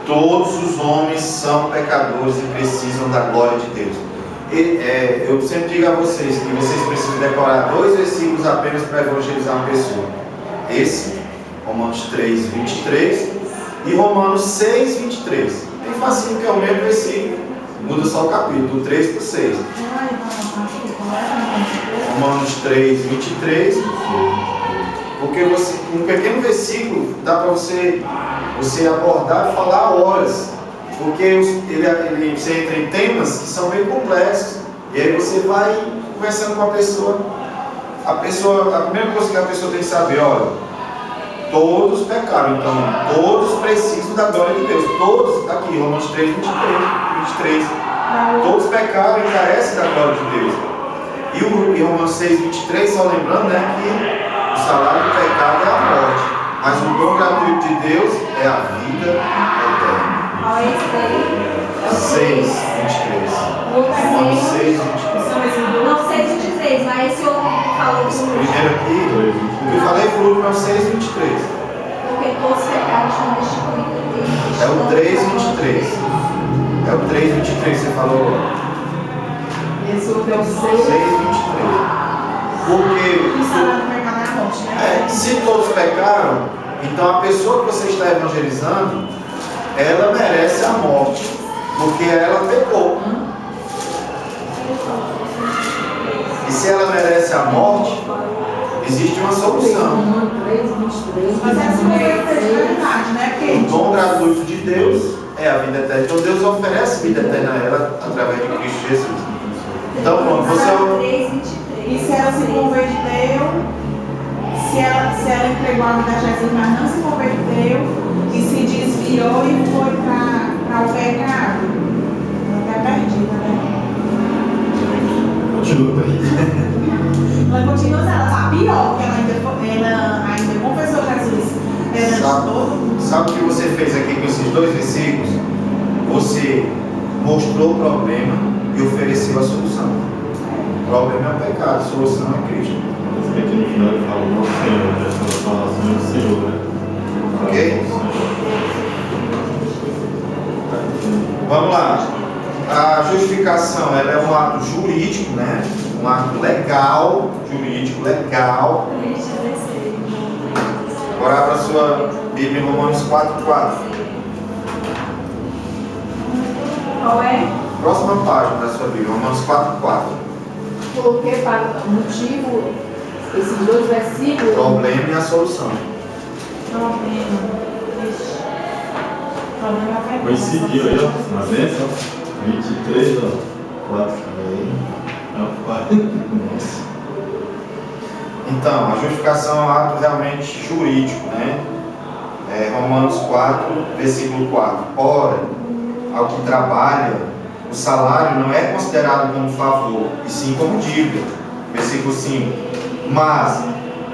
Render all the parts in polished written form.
Todos os homens são pecadores e precisam da glória de Deus. Eu sempre digo a vocês que vocês precisam decorar 2 versículos apenas para evangelizar uma pessoa. Esse, Romanos 3, 23 e Romanos 6, 23. Bem facinho, que é o mesmo versículo, muda só o capítulo, do 3 para o 6. Romanos 3, 23. Porque um pequeno versículo dá para você abordar e falar horas. Porque você entra em temas que são bem complexos. E aí você vai conversando com a pessoa. A primeira coisa que a pessoa tem que saber, olha, todos pecaram, então todos precisam da glória de Deus. Todos, está aqui, Romanos 3, 23. Todos pecaram e carecem da glória de Deus. E Romanos 6, 23, só lembrando, né, que o salário do pecado é a morte, mas o dom gratuito de Deus é a vida eterna. Qual é esse daí? 6, 23. Romanos 6, 23. Não, 6, 23, mas esse outro falou Esse primeiro aqui, o que eu falei por último é o 6, 23. porque todos os pecados estão destituídos em Deus. É o 3, 23. É o 3, 23, você falou. Esse outro é o 6, 6. 23. Porque O salário do pecado é a morte, né? se todos pecaram, então a pessoa que você está evangelizando, ela merece a morte, porque ela pecou. E se ela merece a morte, existe uma solução. Mas é assim que é verdade, né? Porque O dom gratuito de Deus é a vida eterna. Então Deus oferece vida eterna a ela através de Cristo Jesus. Então pronto, você... 3, 23. e se ela se converteu, se ela entregou a vida a Jesus, mas não se converteu e se desviou e foi para o pecado, ela está perdida, né? Continua aí. Ela continua, ela está pior, porque ela ainda confessou Jesus perante todo mundo. Sabe o que você fez aqui com esses 2 versículos? Você mostrou o problema e ofereceu a solução. O problema é o pecado, a solução é Cristo. Mas aqui no final ele fala o nosso Senhor, né? Essa transformação é o Senhor, né? Ok? Vamos lá. A justificação, ela é um ato jurídico, né? Um ato legal, jurídico legal. Agora abra a sua Bíblia em Romanos 4:4. Qual é? Próxima página da sua Bíblia, Romanos 4:4. Coloquei para o motivo esses 2 versículos. O problema e a solução. Problema. Problema é o pecado. Coincidiu aí, ó, na bênção. 23, ó. 4 aí. Rapaz. Nossa. Então, a justificação é um ato realmente jurídico, né? Romanos 4, versículo 4. Ora, ao que trabalha, o salário não é considerado como favor, e sim como dívida. Versículo 5. Mas,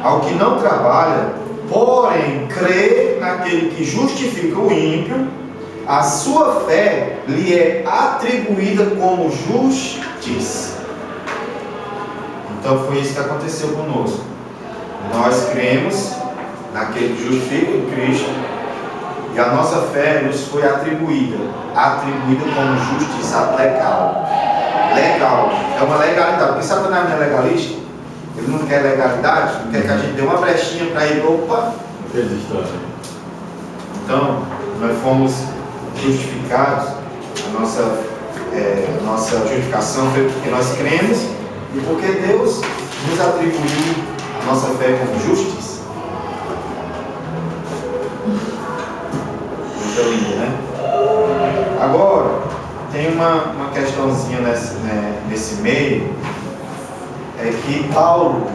ao que não trabalha, porém crê naquele que justifica o ímpio, a sua fé lhe é atribuída como justiça. Então foi isso que aconteceu conosco. Nós cremos naquele que justifica em Cristo, e a nossa fé nos foi atribuída como justiça legal. Legal, é uma legalidade. Porque Satanás não é legalista? Ele não quer legalidade, não quer que a gente dê uma brechinha para ele, opa. Então, nós fomos justificados, a nossa justificação foi porque nós cremos e porque Deus nos atribuiu a nossa fé como justiça. Muito lindo, né? Agora, tem uma questãozinha nesse meio, é que Paulo,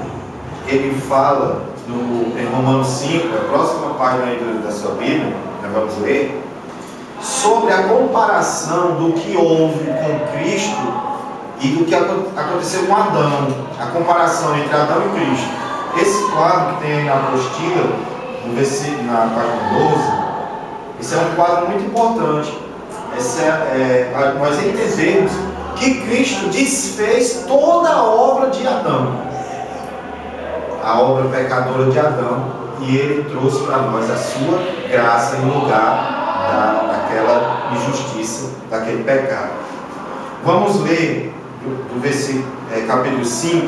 ele fala em Romanos 5, a próxima página aí da sua Bíblia, nós vamos ler, sobre a comparação do que houve com Cristo e do que aconteceu com Adão, a comparação entre Adão e Cristo. Esse quadro que tem aí na apostila, na página 12, esse é um quadro muito importante. Nós entendemos que Cristo desfez toda a obra de Adão, a obra pecadora de Adão, e Ele trouxe para nós a sua graça em lugar daquela e justiça daquele pecado. Vamos ler do versículo, capítulo 5,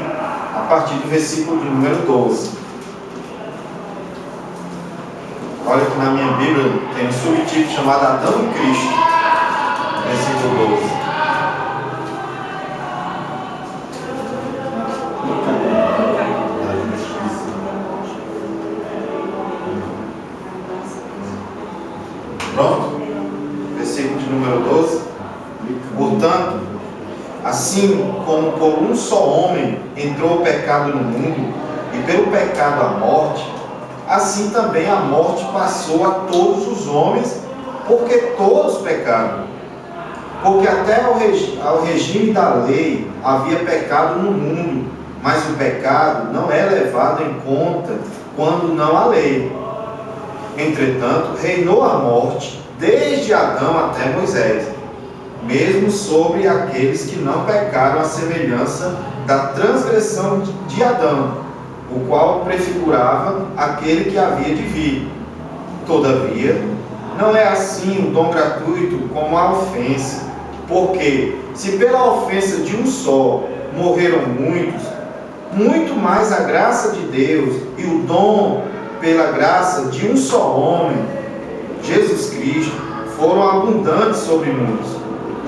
a partir do versículo de número 12. Olha que na minha Bíblia tem um subtítulo chamado Adão e Cristo, versículo 12. Pronto? Versículo de número 12. Portanto, assim como por um só homem entrou o pecado no mundo, e pelo pecado a morte, assim também a morte passou a todos os homens, porque todos pecaram. Porque até ao regime da lei havia pecado no mundo, mas o pecado não é levado em conta quando não há lei. Entretanto, reinou a morte desde Adão até Moisés, mesmo sobre aqueles que não pecaram à semelhança da transgressão de Adão, o qual prefigurava aquele que havia de vir. Todavia, não é assim o dom gratuito como a ofensa, porque se pela ofensa de um só morreram muitos, muito mais a graça de Deus e o dom pela graça de um só homem, Jesus Cristo, foram abundantes sobre muitos.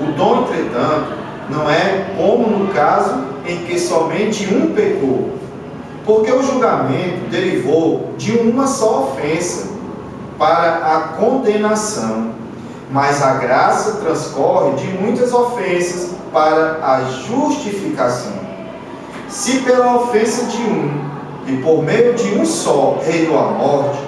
O dom, entretanto, não é como no caso em que somente um pecou, porque o julgamento derivou de uma só ofensa para a condenação, mas a graça transcorre de muitas ofensas para a justificação. Se pela ofensa de um e por meio de um só reinou a morte,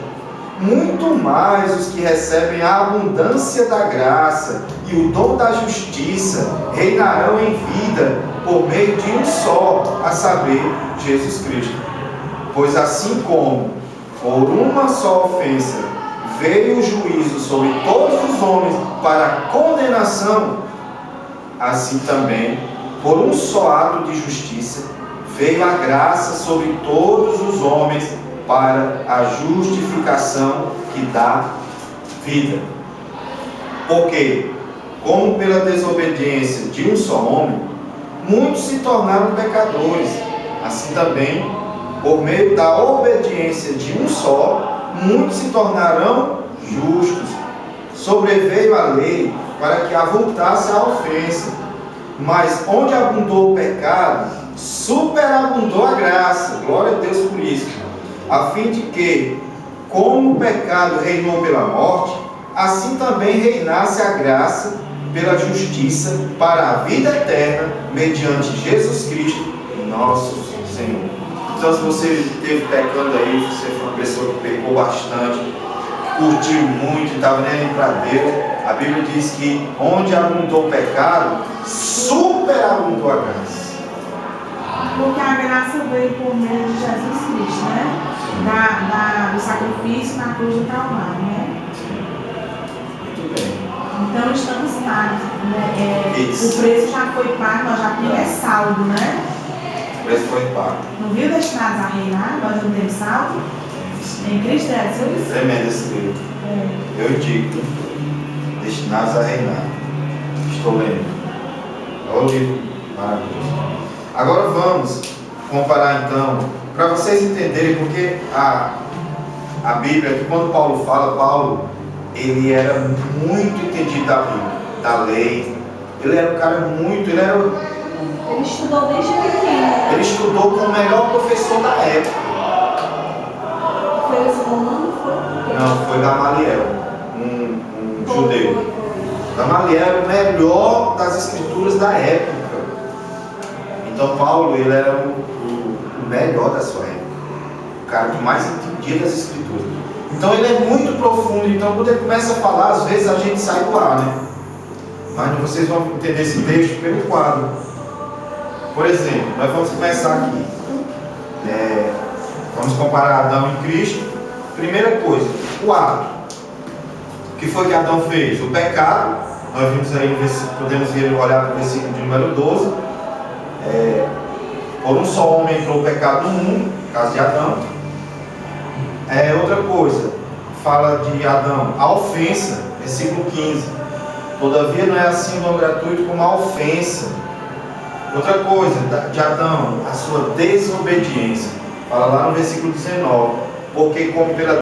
muito mais os que recebem a abundância da graça e o dom da justiça reinarão em vida por meio de um só, a saber, Jesus Cristo. Pois assim como por uma só ofensa veio o juízo sobre todos os homens para a condenação, assim também, por um só ato de justiça, veio a graça sobre todos os homens para a justificação que dá vida. Porque, como pela desobediência de um só homem, muitos se tornaram pecadores, assim também, por meio da obediência de um só, muitos se tornarão justos. Sobreveio a lei para que avultasse a ofensa, mas onde abundou o pecado, superabundou a graça. Glória a Deus por isso. A fim de que, como o pecado reinou pela morte, assim também reinasse a graça pela justiça para a vida eterna, mediante Jesus Cristo, nosso Senhor. Então, se você esteve pecando aí, você foi uma pessoa que pecou bastante, curtiu muito, estava nem aí para Deus, a Bíblia diz que onde abundou o pecado, superabundou a graça. Porque a graça veio por meio de Jesus Cristo, né? Do sacrifício na cruz do Calvário, né? Muito bem. Então estamos pagos, né? O preço já foi pago, nós já temos saldo, né? O preço foi pago. Não viu destinados a reinar? Nós não temos saldo? Em Cristo Jesus? Tremendo esse livro. Eu digo, destinados a reinar. Estou lendo. É o livro maravilhoso. Agora vamos comparar então, para vocês entenderem, porque a Bíblia, que quando Paulo fala, Paulo, ele era muito entendido da Bíblia, da lei. Ele era um cara muito, ele estudou desde pequeno. Ele estudou com o melhor professor da época. Foi os romanos? Não, foi Gamaliel, um judeu. Gamaliel era o melhor das escrituras da época. Então Paulo, ele era o melhor da sua época, o cara que mais entendia das escrituras. Então ele é muito profundo. Então quando ele começa a falar, às vezes a gente sai do ar, né? Mas vocês vão entender esse texto pelo quadro. Por exemplo, nós vamos começar aqui. Vamos comparar Adão e Cristo. Primeira coisa, o ato. O que foi que Adão fez? O pecado. Nós vimos aí, podemos olhar para o versículo de número 12. Por um só homem entrou o pecado no mundo, no caso de Adão. Outra coisa, fala de Adão, a ofensa, versículo 15. Todavia não é assim o dom gratuito como a ofensa. Outra coisa, de Adão, a sua desobediência. Fala lá no versículo 19. Porque como pela